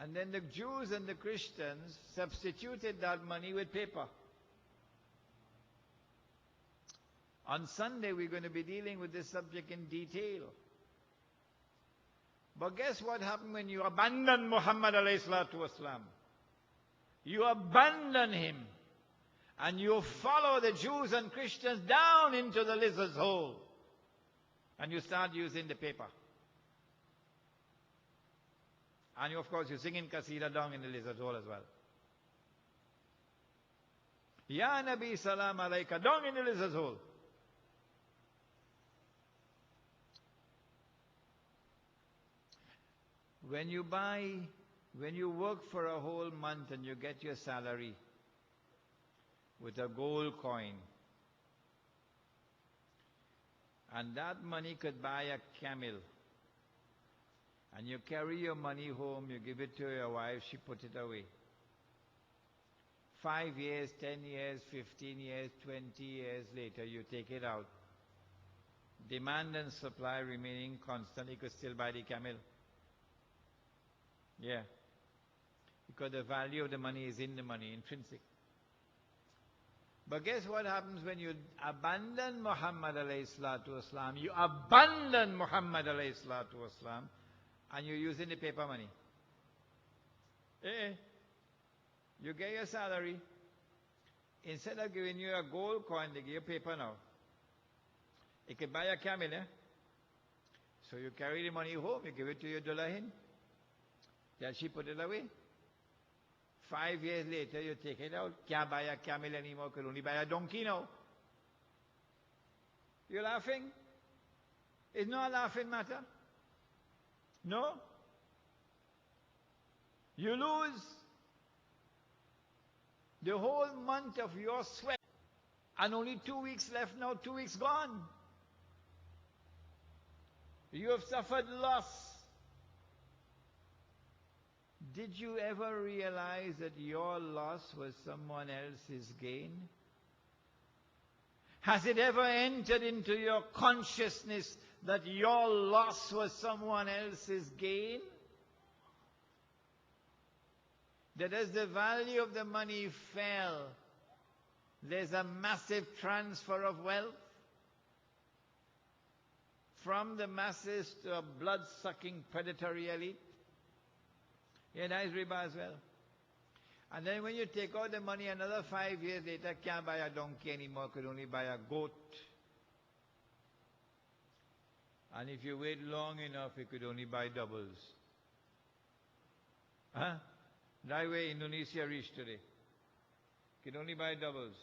And then the Jews and the Christians substituted that money with paper. On Sunday, we're going to be dealing with this subject in detail. But guess what happened when you abandon Muhammad alayhi salatu wasalam? You abandon him. And you follow the Jews and Christians down into the lizard's hole. And you start using the paper. And you, of course, you sing in Qasida down in the lizard's hole as well. Ya Nabi Salam Alayka, down in the lizard's hole. When you work for a whole month and you get your salary with a gold coin, and that money could buy a camel, and you carry your money home, you give it to your wife, she put it away. 5 years, 10 years, 15 years, 20 years later, you take it out. Demand and supply remaining constant, you could still buy the camel. Yeah. Because the value of the money is in the money, intrinsic. But guess what happens when you abandon Muhammad alayhi salatu wasalam? You abandon Muhammad alayhi salatu wasalam, and you're using the paper money. You get your salary. Instead of giving you a gold coin, they give you paper now. It could buy a camel, So you carry the money home, you give it to your dulahin. Then she put it away. 5 years later, you take it out. Can't buy a camel anymore, could only buy a donkey now. You're laughing? It's not a laughing matter. No? You lose the whole month of your sweat. And only 2 weeks left now, 2 weeks gone. You have suffered loss. Did you ever realize that your loss was someone else's gain? Has it ever entered into your consciousness that your loss was someone else's gain? That as the value of the money fell, there's a massive transfer of wealth from the masses to a blood-sucking predatory elite. Yeah, that is riba as well. And then when you take out the money, another 5 years later, can't buy a donkey anymore, could only buy a goat. And if you wait long enough, you could only buy doubles. Huh? That way Indonesia reached today. Could only buy doubles.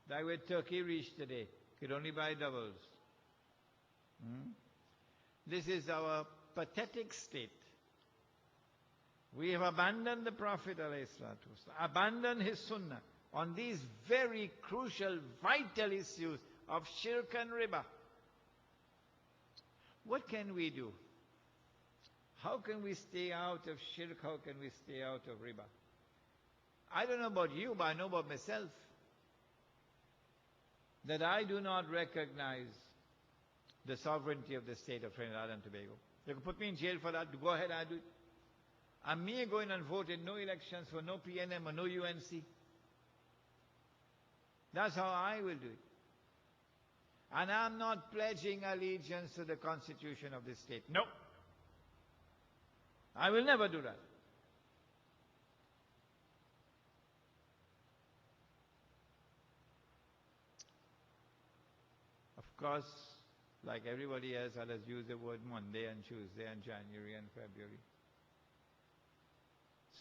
That way Turkey reached today. Could only buy doubles. This is our pathetic state. We have abandoned the Prophet ﷺ, abandoned his sunnah on these very crucial, vital issues of shirk and riba. What can we do? How can we stay out of shirk? How can we stay out of riba? I don't know about you, but I know about myself that I do not recognize the sovereignty of the state of Trinidad and Tobago. You can put me in jail for that. Go ahead, I do it. And me going and voting no elections for no PNM or no UNC. That's how I will do it. And I'm not pledging allegiance to the constitution of this state. No. I will never do that. Of course, like everybody else, I'll just use the word Monday and Tuesday and January and February.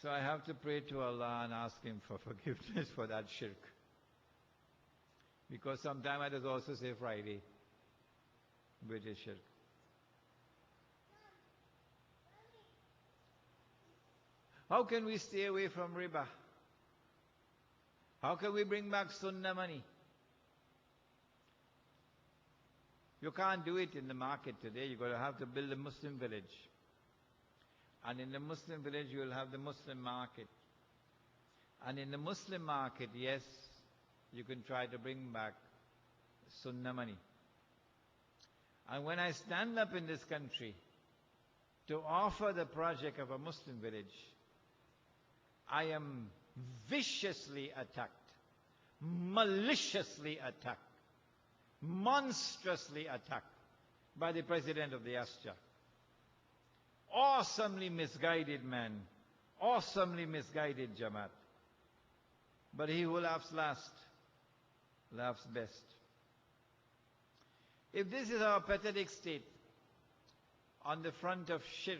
So I have to pray to Allah and ask Him for forgiveness for that shirk. Because sometimes I just also say Friday, which is shirk. How can we stay away from riba? How can we bring back sunnah money? You can't do it in the market today. You're going to have to build a Muslim village. And in the Muslim village, you will have the Muslim market. And in the Muslim market, yes, you can try to bring back sunnah money. And when I stand up in this country to offer the project of a Muslim village, I am viciously attacked, maliciously attacked, monstrously attacked by the president of the Asja. Awesomely misguided man, awesomely misguided Jamaat. But he who laughs last, laughs best. If this is our pathetic state on the front of shirk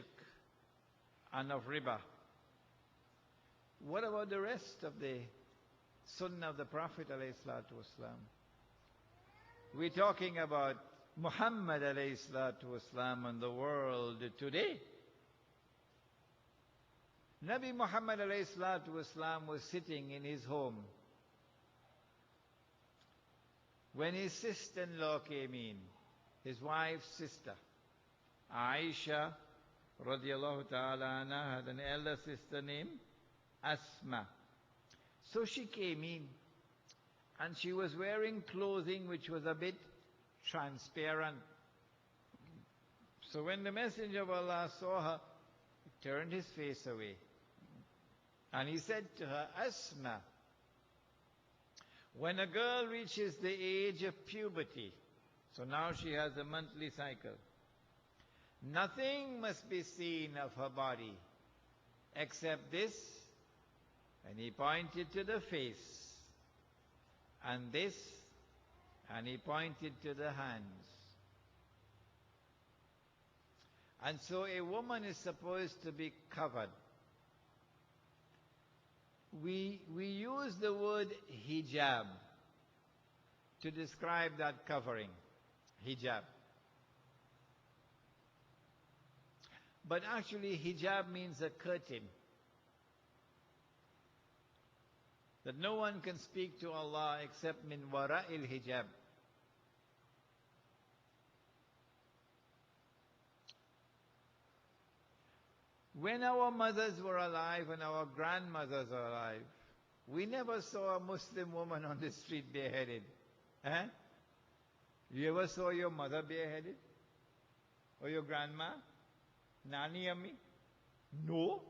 and of riba, what about the rest of the sunnah of the Prophet ﷺ? We're talking about Muhammad ﷺ and the world today. Nabi Muhammad ﷺ was sitting in his home when his sister-in-law came in, his wife's sister. Aisha radiallahu ta'ala anha had an elder sister named Asma. So she came in and she was wearing clothing which was a bit transparent. So when the Messenger of Allah saw her, he turned his face away. And he said to her, Asma, when a girl reaches the age of puberty, so now she has a monthly cycle, nothing must be seen of her body except this. And he pointed to the face, and this, and he pointed to the hands. And so a woman is supposed to be covered. We use the word hijab to describe that covering, hijab. But actually hijab means a curtain, that no one can speak to Allah except min wara'il hijab. When our mothers were alive and our grandmothers were alive, we never saw a Muslim woman on the street bareheaded. Eh? You ever saw your mother bareheaded? Or your grandma? Nani Ammi? No.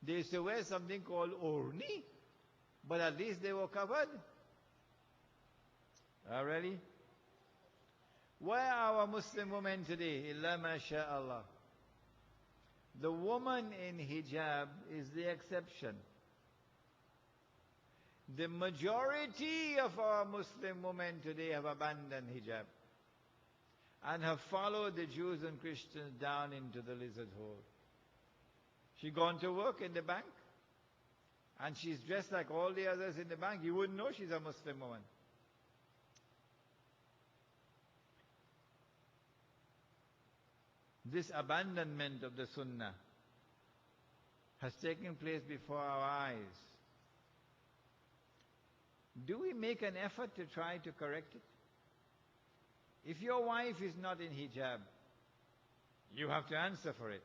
They used to wear something called orni, but at least they were covered. Already? Why are our Muslim women today? Illa masha'Allah. The woman in hijab is the exception. The majority of our Muslim women today have abandoned hijab and have followed the Jews and Christians down into the lizard hole. She gone to work in the bank and she's dressed like all the others in the bank. You wouldn't know she's a Muslim woman. This abandonment of the Sunnah has taken place before our eyes. Do we make an effort to try to correct it? If your wife is not in hijab, you have to answer for it.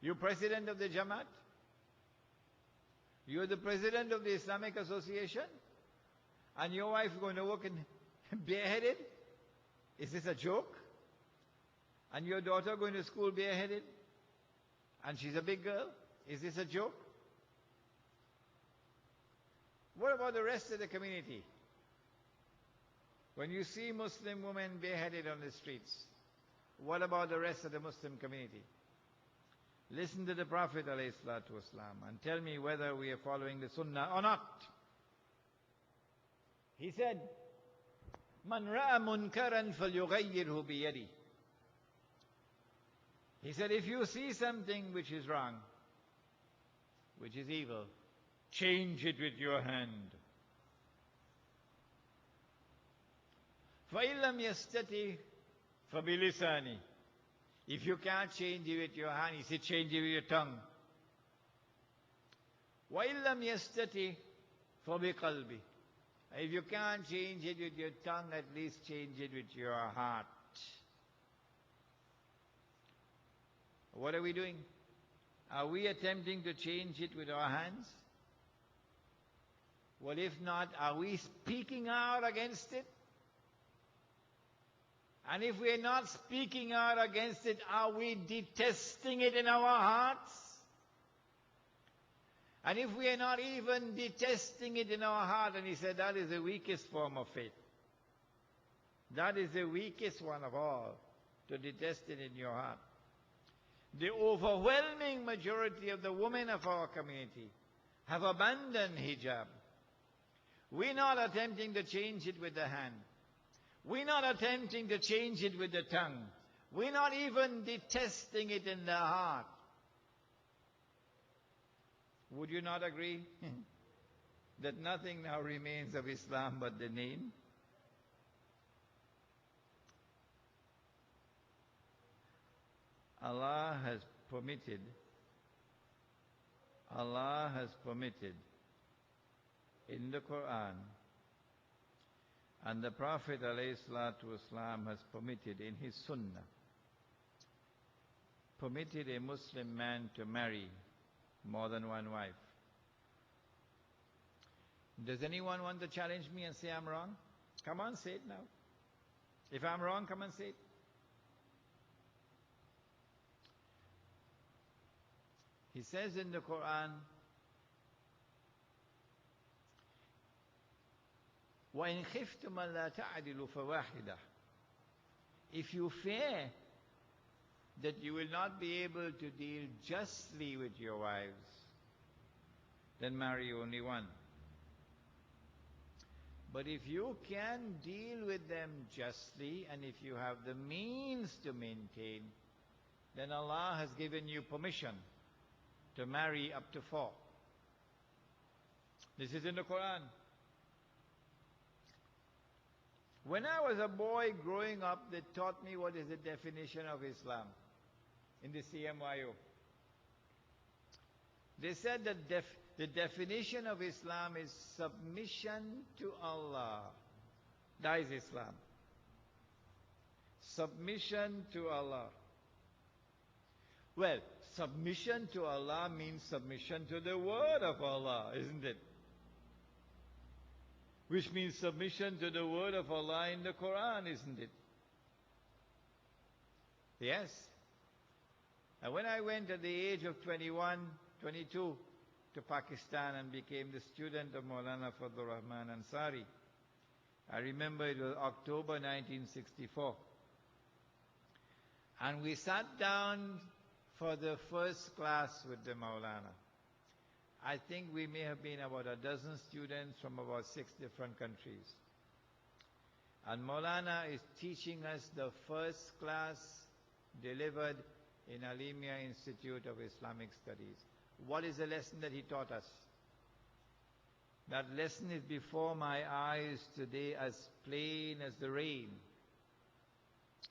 You're president of the Jamaat? You're the president of the Islamic Association? And your wife is going to work in bareheaded? Is this a joke? And your daughter going to school bareheaded? And she's a big girl? Is this a joke? What about the rest of the community? When you see Muslim women bareheaded on the streets, what about the rest of the Muslim community? Listen to the Prophet ﷺ and tell me whether we are following the Sunnah or not. He said, "Man ra'a munkaran falyughayyirhu biyadi." He said, if you see something which is wrong, which is evil, change it with your hand. فَإِن لَمْ يَسْتَطِعْ فَبِلِسَانِهِ. If you can't change it with your hand, he said, change it with your tongue. وَإِن لَمْ يَسْتَطِعْ فَبِقَلْبِهِ. If you can't change it with your tongue, at least change it with your heart. What are we doing? Are we attempting to change it with our hands? Well, if not, are we speaking out against it? And if we're not speaking out against it, are we detesting it in our hearts? And if we are not even detesting it in our heart, and he said that is the weakest form of faith. That is the weakest one of all, to detest it in your heart. The overwhelming majority of the women of our community have abandoned hijab. We're not attempting to change it with the hand. We're not attempting to change it with the tongue. We're not even detesting it in the heart. Would you not agree that nothing now remains of Islam but the name? Allah has permitted in the Quran, and the Prophet ﷺ has permitted in his Sunnah, permitted a Muslim man to marry more than one wife. Does anyone want to challenge me and say I'm wrong? Come on, say it now. If I'm wrong, come and say it. He says in the Quran, وَإِنْ خِفْتُمْ أَلَّا تَعْدِلُوا فَوَاحِدَةً. If you fear that you will not be able to deal justly with your wives, then marry only one. But if you can deal with them justly, and if you have the means to maintain, then Allah has given you permission to marry up to 4. This is in the Quran. When I was a boy growing up, they taught me what is the definition of Islam in the CMYO. They said that the definition of Islam is submission to Allah. That is Islam. Submission to Allah. Well, submission to Allah means submission to the word of Allah, isn't it? Which means submission to the word of Allah in the Quran, isn't it? Yes. And when I went at the age of 21, 22 to Pakistan and became the student of Maulana Fadlur Rahman Ansari, I remember it was October 1964. And we sat down for the first class with the Maulana. I think we may have been about a dozen students from about 6 different countries. And Maulana is teaching us the first class delivered in Alimia Institute of Islamic Studies. What is the lesson that he taught us? That lesson is before my eyes today as plain as the rain.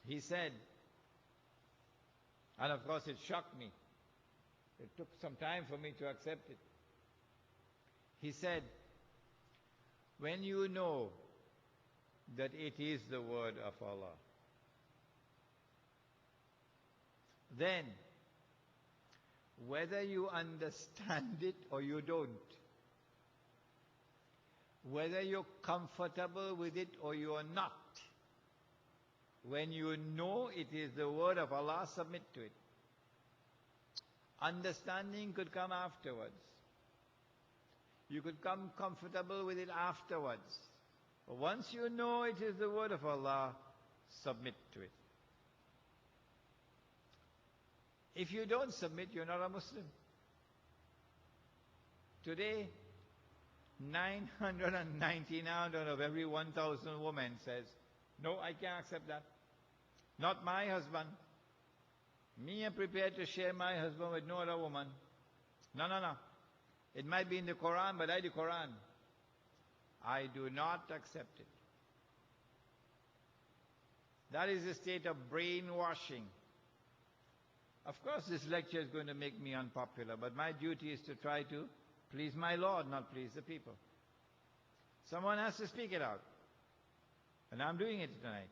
He said, and of course it shocked me. It took some time for me to accept it. He said, when you know that it is the word of Allah, then whether you understand it or you don't, whether you're comfortable with it or you are not, when you know it is the word of Allah, submit to it. Understanding could come afterwards. You could come comfortable with it afterwards. But once you know it is the word of Allah, submit to it. If you don't submit, you're not a Muslim. Today, 999 out of every 1,000 women says, no, I can't accept that. Not my husband. Me, I'm prepared to share my husband with no other woman. No, no, no. It might be in the Quran, but I the Quran. I do not accept it. That is a state of brainwashing. Of course, this lecture is going to make me unpopular, but my duty is to try to please my Lord, not please the people. Someone has to speak it out. And I'm doing it tonight.